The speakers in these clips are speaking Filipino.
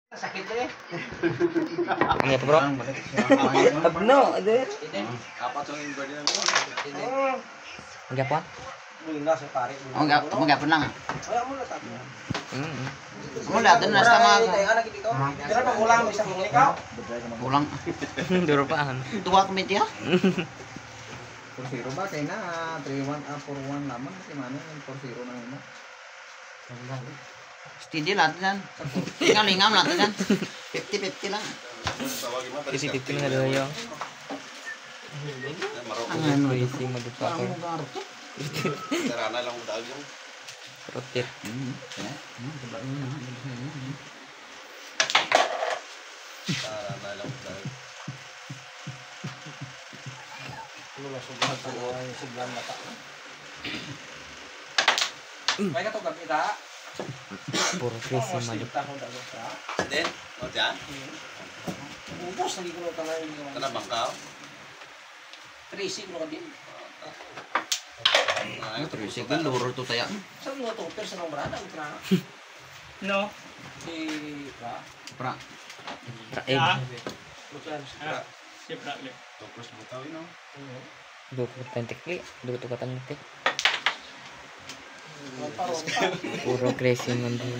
Sakit deh. Ang apa bro? Abno, ada. Apa tuh yang berdiri nanti? Ang apa? Mula sa pare. Oh, enggak pernah. Oh, mula sa. Kamu lihat na sama ako. Pero pag ulang bisa muli ka. Ulang. Durupaan. Tua kami dia. Porsiro ba kay na 3-1 4-1 naman kasi mana yung Porsiro na yun. Steady lah kan. Lingam lah kan. 50-50 lang. Isi tipin nga daw yung. Ang racing magpapakay. Sarana lang udah yung. Rotit. Sarana lang udah. Lu langsung buat sebelah mata. Baik atau gak kita? Puro racing madu. Den, mau jalan? Ubus lagi kalau kena bangkal. Terisi kalau kan dia. Nah, terus sih kan lurus tuh saya. Saya nggak tahu persen nomor berada kena. No. Si Pra. Raeg. bukan Si Bradley. Terus mau tahu ini. Dua tukatan tekli, dua tukatan tek. Puro racing madu.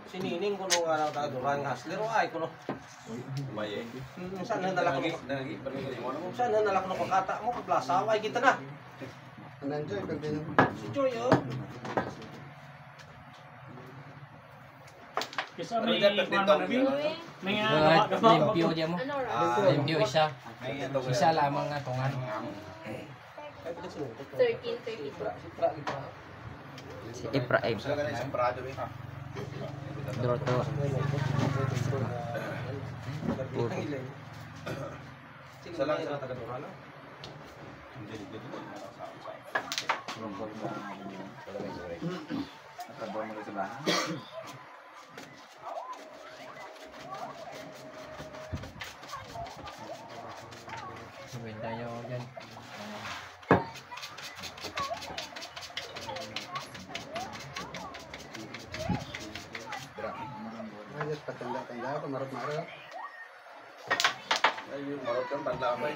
Sinining kuno nga lang tayo durang hasler ay kuno. Baye. Saan na nalak ko? Saan na nalak ko kata mo plaza ay kita na. Nandiyo pag din. Si Joy oh. Kasi may may limpyo dia mo. Limpyo isa. Isa lamang nga tungan. 13. Si Ibrahim. Dorto. Salang sa taga Dorana. Benda nyo dyan. Ayos patanda-tanda marot-marot. Ayun, marot kan pandamay.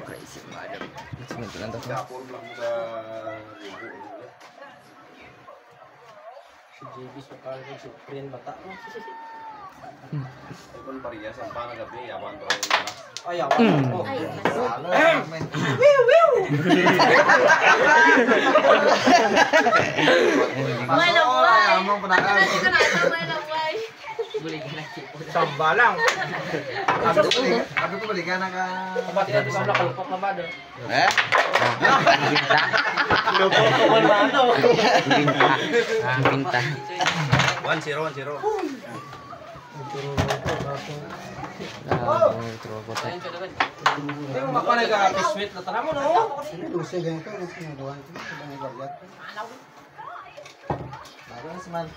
Racing madu. Macam lang to. Dapur lang sa ribu. Si JB suka rin si Prin bata mo. Ipon pariya sa pana gabi yawan to. Ay, yawan. Oh. Among penakal. Sambalang. Abi ko balikan na ka. Kapati na sa kalupok na ba do? Eh? Binta. Kalupok ko man ba ano? Binta. Binta. 1-0. Terus kota. Hindi mo makanay ka sweet na tara mo no? Dulce ganito ang sinagawa ko sa mga guardian. Bago na siman.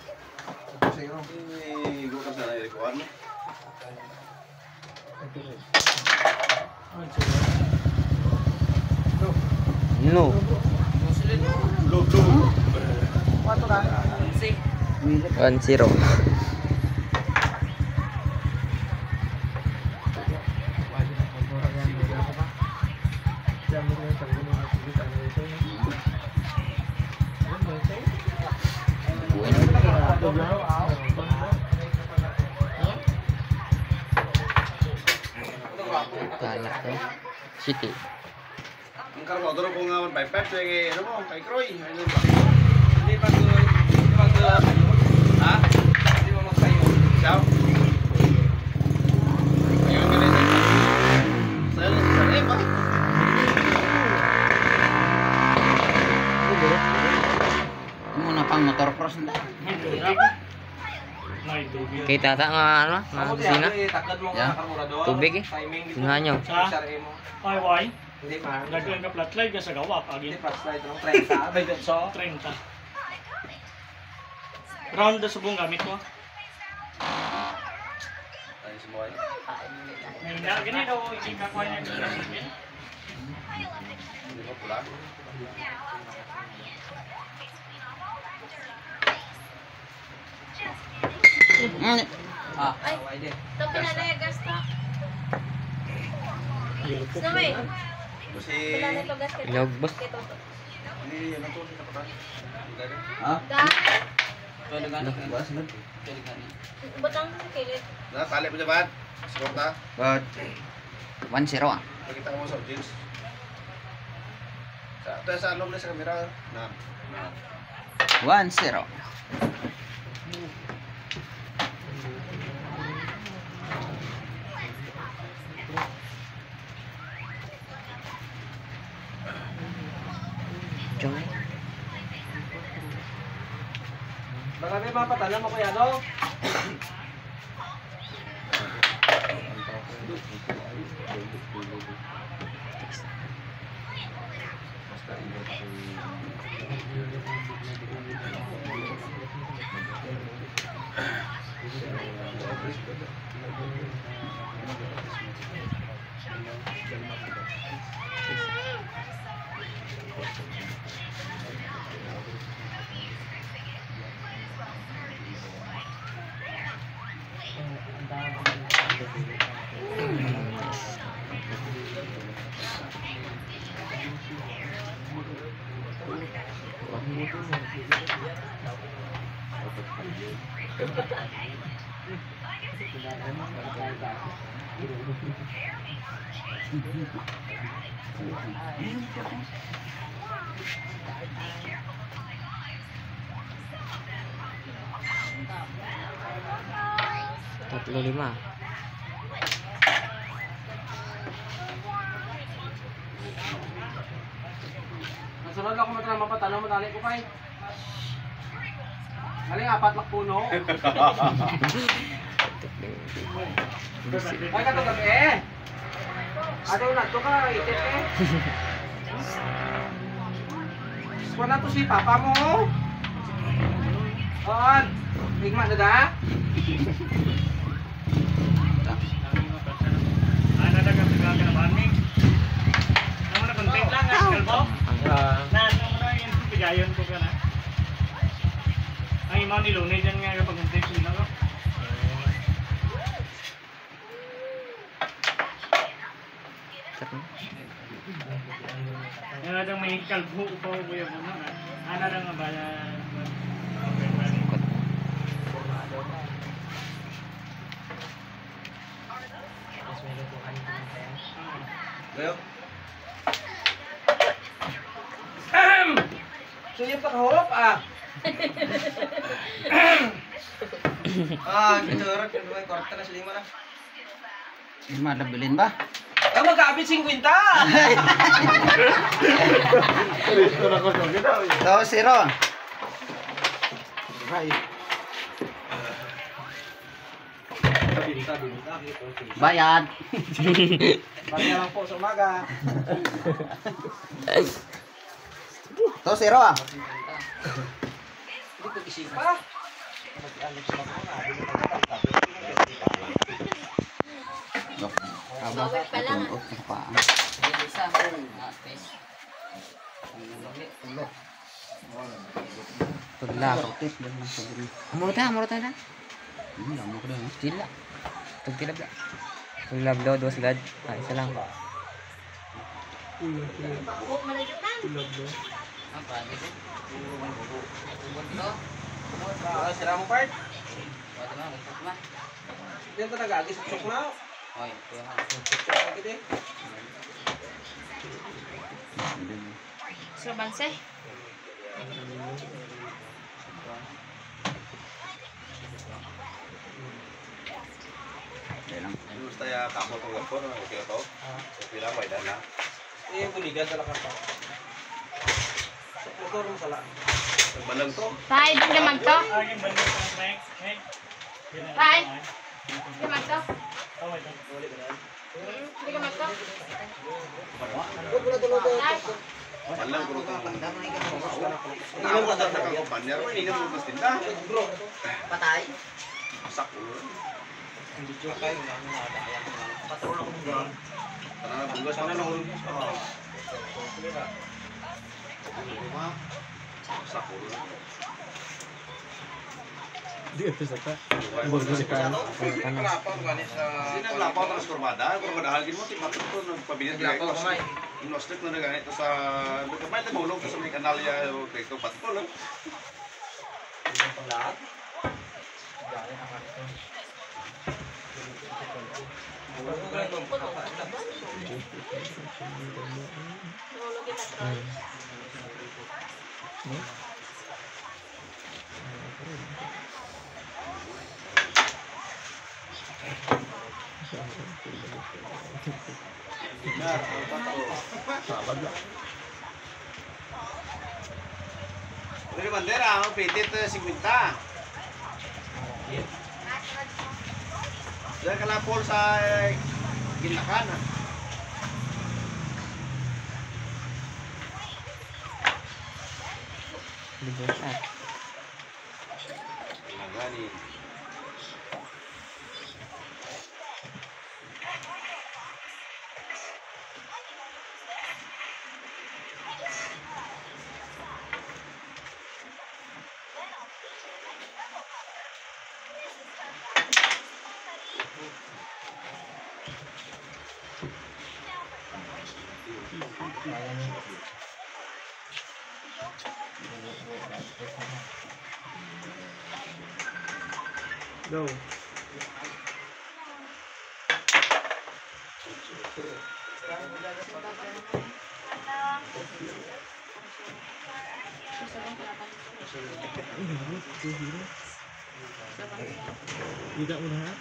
Porsiro. Ini gua kan sana dari kawan. No. Lodo. 1-0. Kayak City. Angkar motor ko ngawan by pep kay ano mo kay Kroy. Hindi pa ha? Hindi mo magsayo. Ciao. Ayun ka din. Sale ba? Mo na pang motor cross na. Kita tak nga ano, nga kusina. Takad mo Ya. nga karburador. Tubig eh. Timing dito. Nga nyo. Sari mo. Ay, why? Hindi pa. Nagkuhan ka flat light sa gawa. Hindi Agin. pa slide ng 30. Bay dito so. 30. Round na subong gamit ko. Ay semua. May na, gini daw, hindi ka kuha niya. ba? Ay, ito pinalayagas to. Snowy, Kasi... pinalayagas ka. Ilog, boss. Hindi, yan ang tuloy na pa. Butang sa kilid. Tali mo dyan, Bad. Sigurta. Bad. 1-0 ah. Nakita mo sa jeans. Sa loob na sa kamera. Na. 1-0. Joy. Baka may mga patala mo kuya, no? Tatlo lima. Nasunod lang kung matala mapatala mo, dali ko kay. Galing apat lak puno. Ay ka to gabi eh. Ate una to ka itit eh. Wala to si papa mo. On. Higma na da. Ana daga pagka na bani. Amo na content lang ang kalbo. Na ano na yung pigayon ko kana. Ang imaw ni Lunay dyan nga kapag content sila ko. Yan na may kalbo ko buya mo na. Ana na nga ba Leo. So yung pakahulap ah. Gitu orang kedua korte na sa 5 na. 5 bilin ba? Ah, mag-aabit 50. 2-0. Bayad. Bagay lang po sa umaga. 2-0 ah. Pa. Bawal pa lang. Tudlak. Amuro ta na. Sila. Tugtilab la. Tulab do 2 gad. Ay isa lang. Sira mo part. Yan ka nag-agis sa na. Oy, Gede. Sa banse. Gusto ya kamu tuh gapon, okay to. Pila mo idan na. Eh, buligan sa lakas pa. Motor mo sala. Balang to. Tay, di magto. Aging balik ang next. Tay. Di magto. Oh, ito. Di ka magto. Tay. Balang bro to. Inom ka sa kumpanya, inom mo gusto tinda. patay. Masak ulo. Video kayo na nadaya ko lang. Patrol ako ng Tanang bugas pa. Rumah. Sakura. Kenapa bukan sa... Sino naglapaw terus kurbada halgin mo tipat ito nagpabilis Naglapaw direkto. kamay. Inostik na ganito sa kamay tumulong sa may kanal ya direkto patpol. Lahat. Benar, sabad lang. Ini bandera, ang pitit 50. Diyan kalapol sa Ginlakan. Libusan. Nagani. Go. Tidak muna.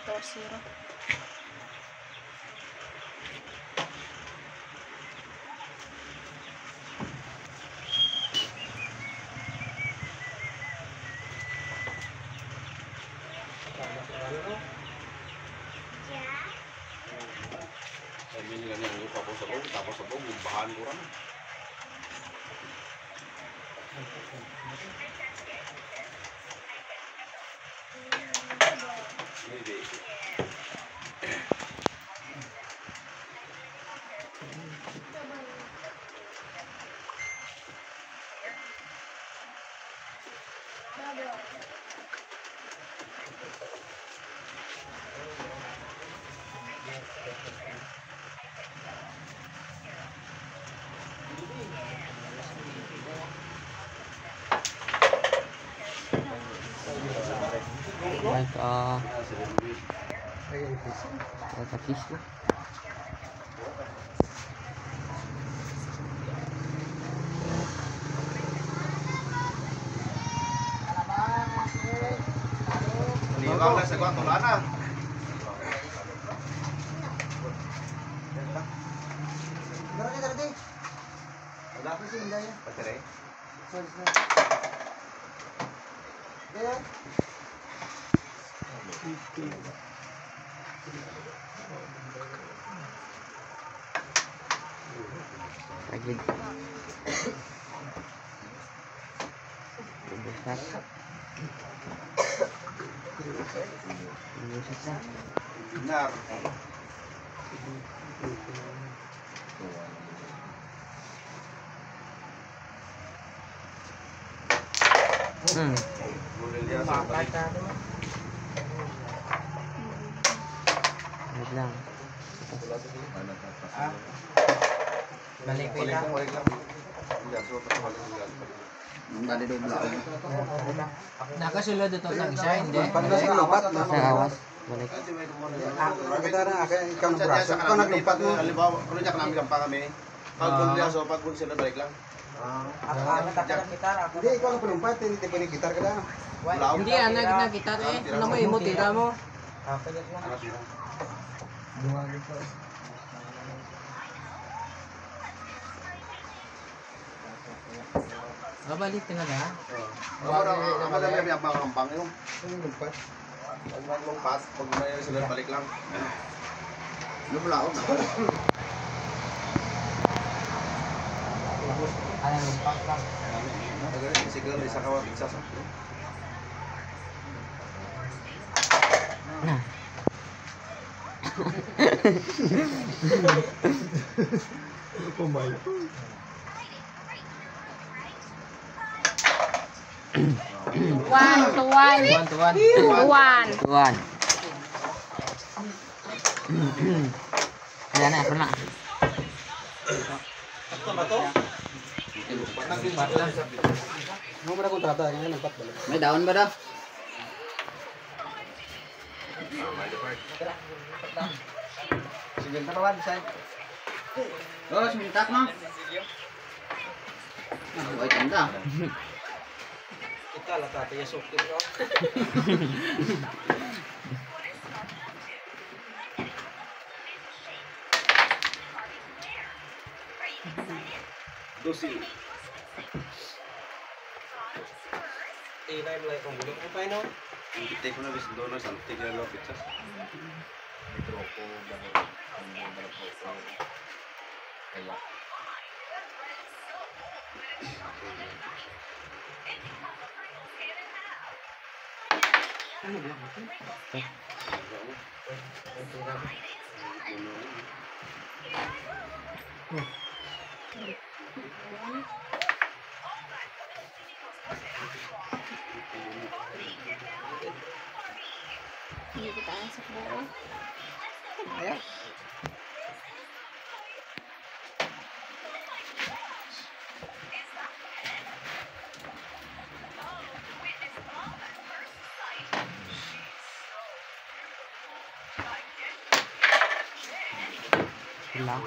Tosiro. Sabi nila niya yung tapos sa loob, bahan ko rin. Hindi. Like kereta kisah. Liwag na sa kwarto lana. Wala ko si Indaya. Patire. Lagi. Libusan. Libusan. Benar. Boleh lihat balik. Wait lang. Balik ko Balik lang. lang, balik lang. Tidak, so balik lang. Dali do black. Nakasulod ito ng isa, hindi. Pandas ka lupat na. Sa awas. Balik. Kita na ikaw ng braso. Ikaw naglumpat mo. Halimbawa, kung niya kanami lang pa kami. Pag niya, so pag sila balik lang. Hindi, ikaw ang pelumpat. Hindi pwede gitar ka na. Hindi, anak kita eh. Ano mo, imo, tira mo. Babalik talaga. Ako na may mga kampang yun. Ano lumpat? Pag maglumpat, pag may sila balik lang. Lumlaog. Ano, lumpak lang. Siguro isa kawat isa sa. Nah. One to one. One. Tuan. Ayan na, ako na. Ito ba to? Ano ba na kontrata? Yan ang pat balik. May daon ba daw? Sige, tarawan sa. Oh, sumintak mo. Ay, tanda. Kita lah kata ya sokit no. Dosi. Inay mulai kong bulong upay no. Kita ko na bis dono santig na lo pizza. Hindi kita asok mo. Ayan. Hilang.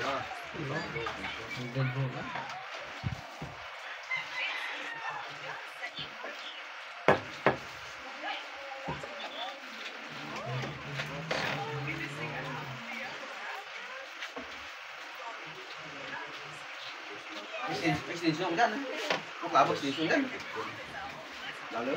Extension ko dyan. Mukha extension dyan. Lalo.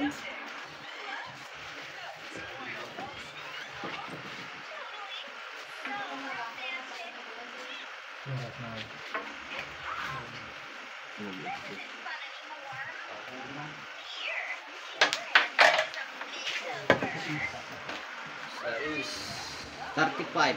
Sais. 35.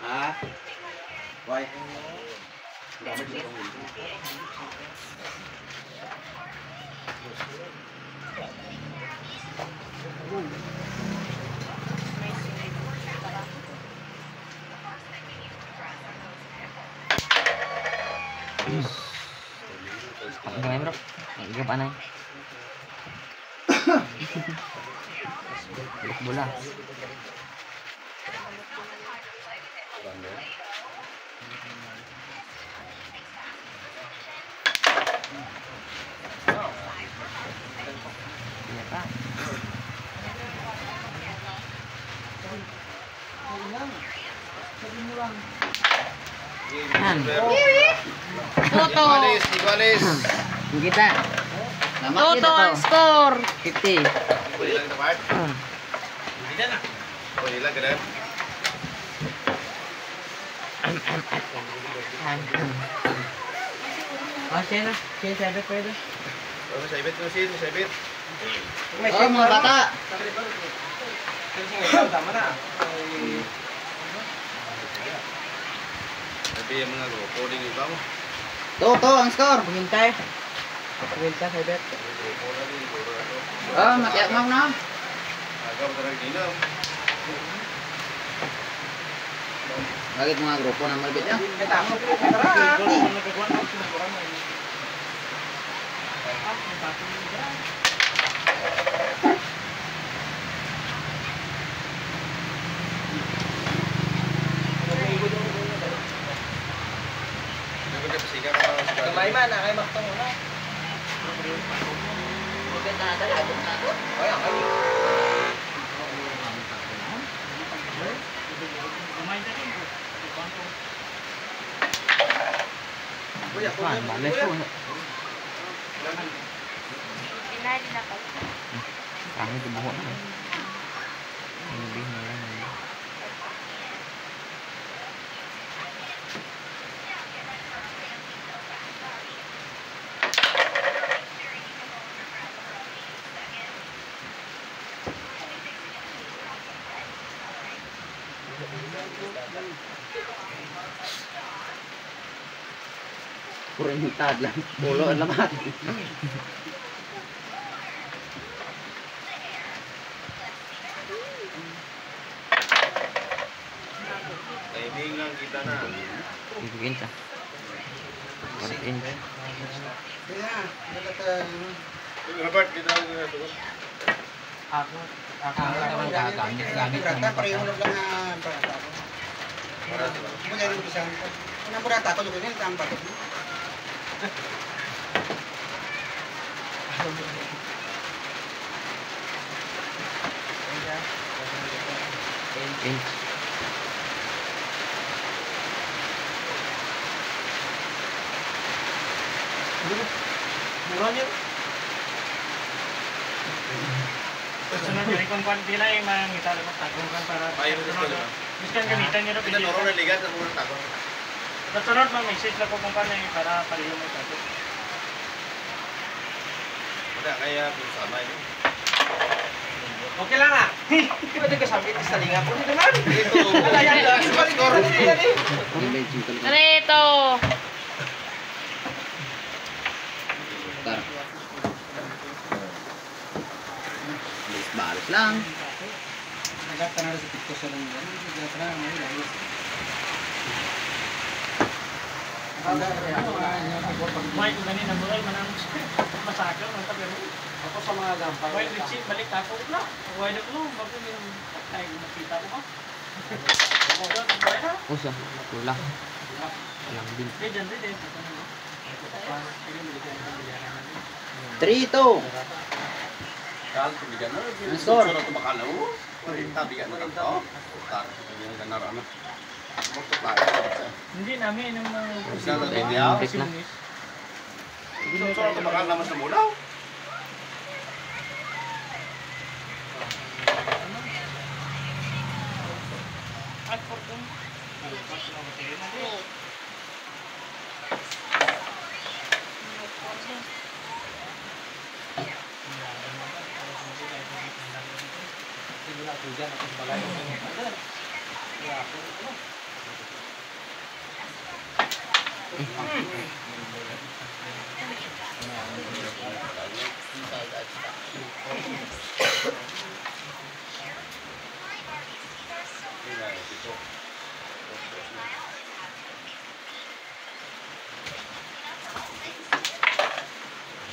Ah. Why? Ang gawin bro. Ang pa na. Bola. Iya pak. Toto. Iguales. Kita. Lama Toto ang score. 50. Pwede lang dapat. Pwede lang ka dan. Oh, siya na. Siya sabi pwede. Oh, sa ibit mo sin, sa ibit. Oh, mga bata. Tama na. Sabi yung mga recording iba mo. Toto ang score. Hintay. Hintay sa bet. Oh, matiyak mo na. Agaw tarang dino. Bakit mga grupo na malbit yan? Kita mo tara. Dapat ka pasiga ka sa Kamay man na kay maktong na. Maganda na tayo. Ay, ay. Kuya, Man, balik po. Pinali na ko. Kami dibuho na. Hindi na lang. Puro hintad lang. Ulo at lamat. Timing lang kita na. Ibigin ka. 1 inch. Robert, kita lang na ito. Ako naman gamit. Berata, pareho lang na berata ko. Mula rin bisa. Ang berata ko, lukunin, tambah. 1 inch. Mura niyo. Sunod na kung kuan pila ay mangita lang tagungan para Mayroon dito, di ba? miskan gamitan niyo Kita noro na ligat na muna tako. Sunod mag-message lang ko kung paano para pareho mo tago. Wala kaya sama ini. Okay lang ah. Pwede ka sabi sa linga po dito man. Ito. Wala yan lang. Balik ko rin yan eh. Narito. Tar. Balis lang. Nagkata na sa TikTok sa lang yan. Nagkata na may layos. May kung ganun na buhay manang masakal ng tabi mo. Ako sa mga gampang. Why Richie balik ako na. Why na ko bago may ay nakita ko ba? Usa. Wala. Walang din. Diyan din. 3-2. Kal tubigan na. Sor. Sor to bakal mo. Tabigan na to. Tar. Yung ganar ano. Hindi namin yung mga Break na. Sor to bakal naman sa mulaw. at fortune.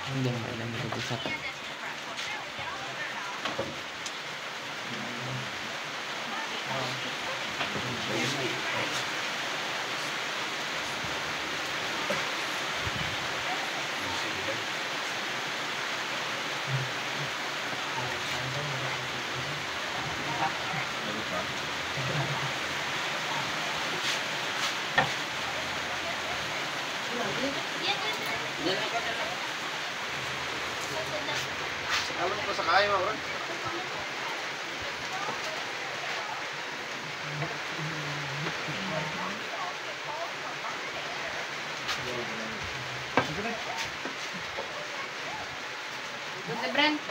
Hindi mo alam yung pag-usap. Ano pa sa kaya mo, bro? Bunte Brent.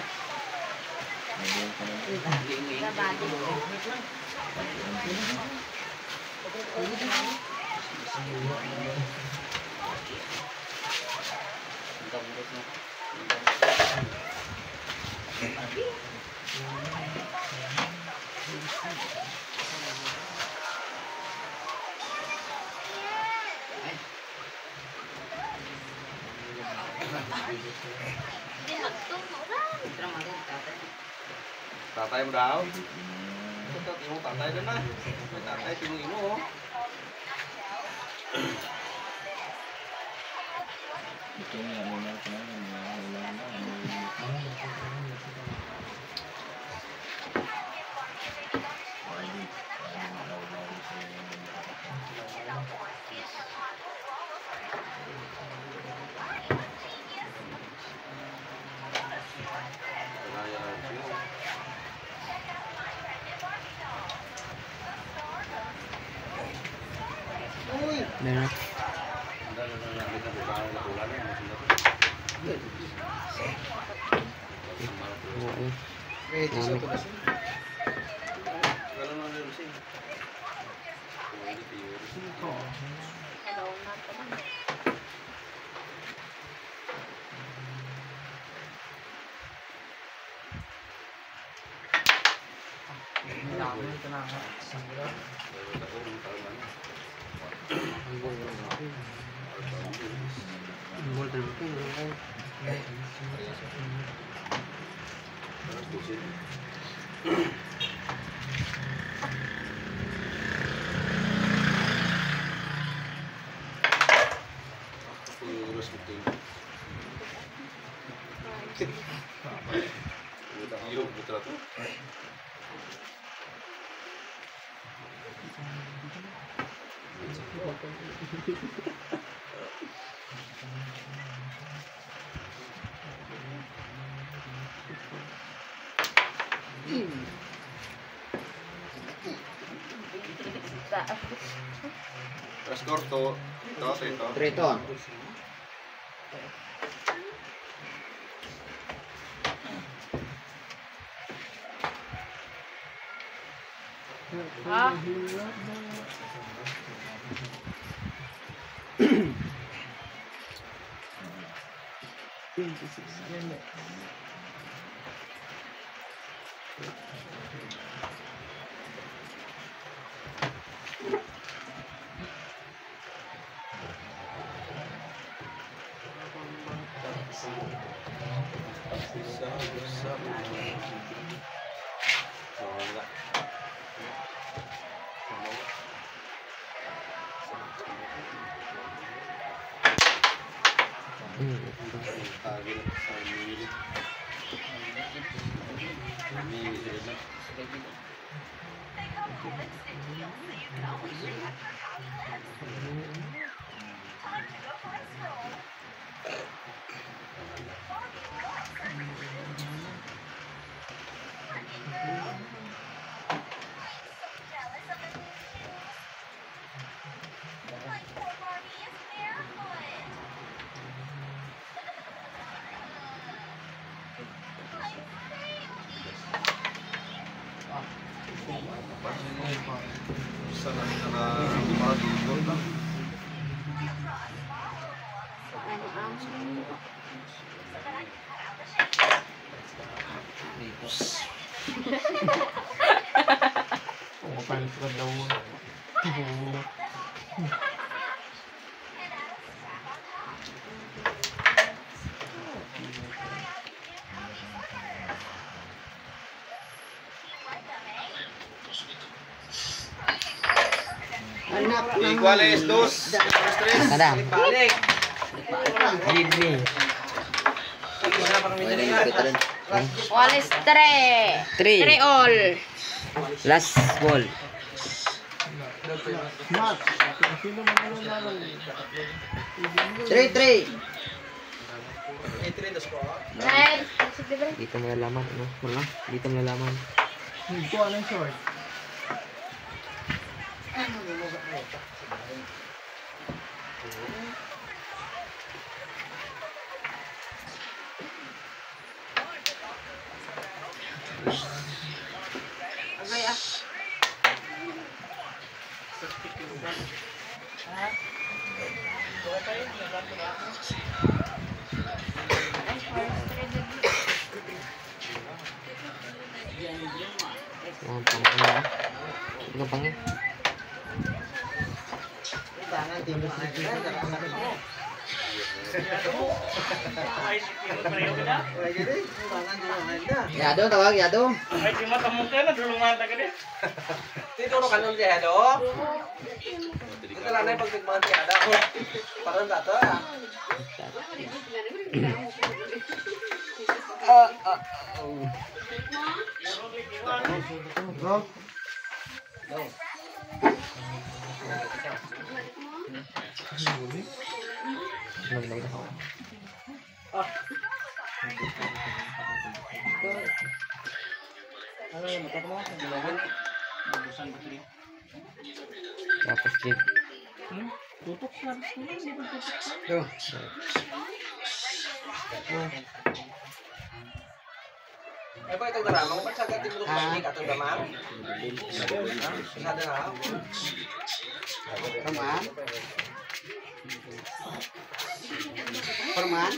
Babadi. Hindi magtumuran. Tatay mo daw. Ito, tingong tatay doon na. May tatay, tingong mo, oh. Meron. Buo. Ready sa tulas. Wala naman yun siya. Hello, na pa lang. Terus korto, ito. Triton. Ah, Iguales dos, tres. Kada. Balik. Lead me. Wala pa kami dyan. Walis 3. 3 all. Last ball. Three. Entry the score. Right. Dito malalaman. Ano? Wala. Dito malalaman. Agay ah. Oh, pangnya. Ito pangnya. Tangan timur sana. Yado tawag Yado. Ay, di matamukan na dulungan ta kadi. Dito no kanon dia do. Kita lang na pagtigman ti ada. Parang dato ah. Tapos jig. Ay, ba itong daramang? Ba't sagad din mo nung atong damang? Sada na. Perman. Perman.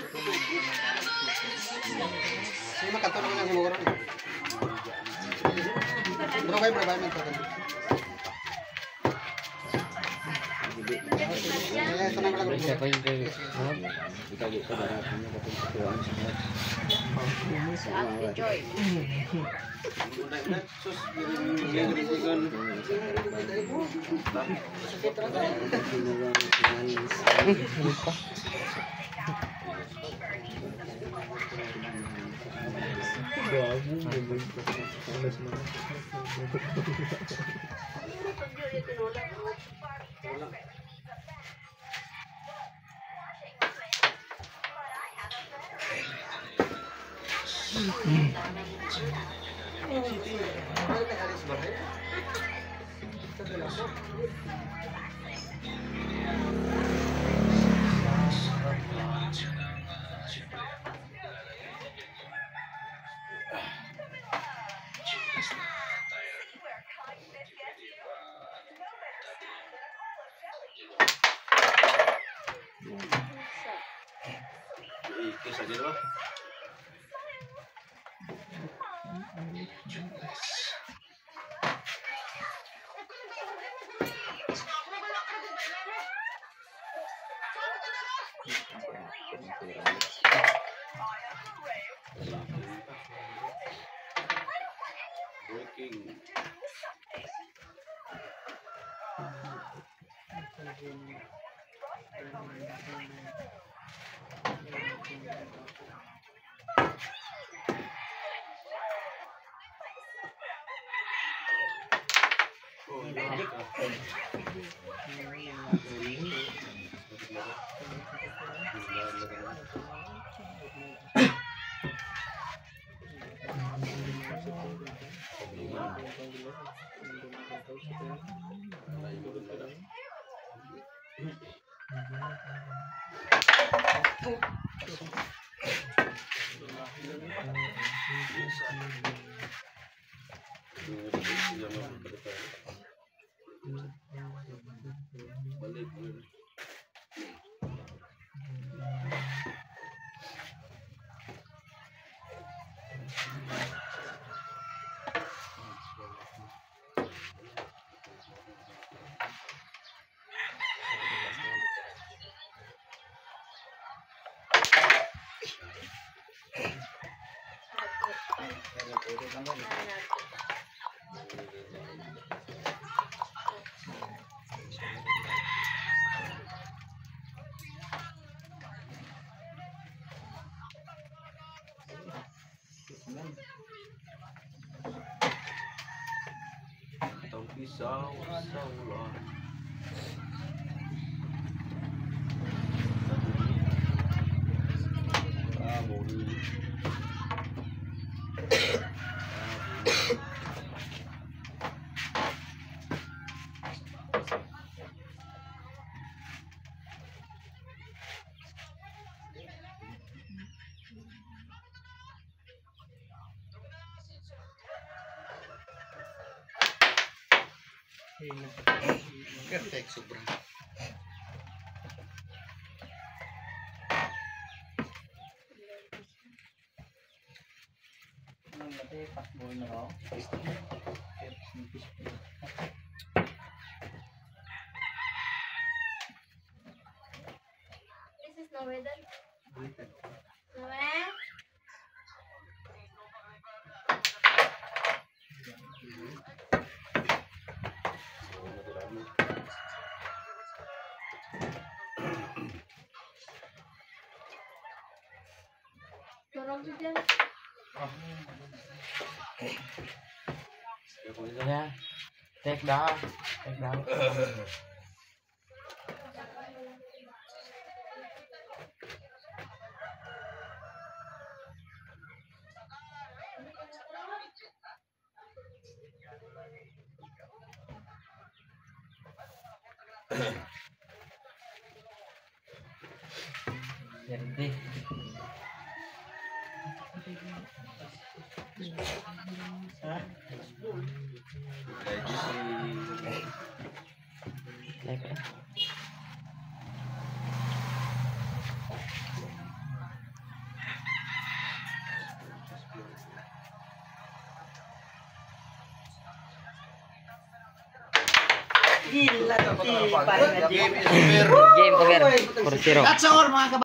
Sige, makatulong lang siguro. Bro, may magtutulong. Tenang lang. Siapa yang kayak Joy. Ikis aja loh. Breaking. Pisau, saulah. Perfect, sobra. This is Norwegian. Norwegian. Norwegian. ya? Take down. Take down. Jadi Live pa. Game is over. Game over. 4-0. That's all mga